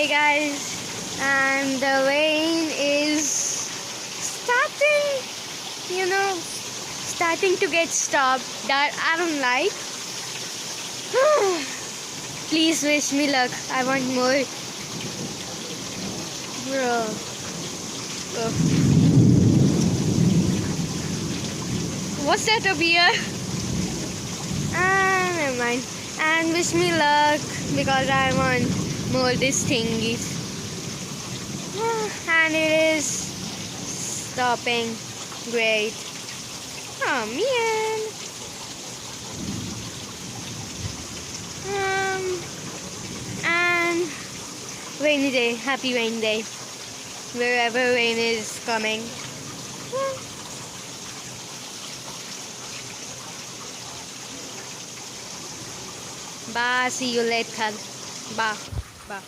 Hey guys, and the rain is starting to get stopped. That I don't like. Please wish me luck. I want more. Bro. Oh. What's that, a beer? Never mind. And wish me luck because I want more this thingies. And it is stopping. Great. Oh man. And rainy day. Happy rain day. Wherever rain is coming. Bye. See you later. Bye. Bye.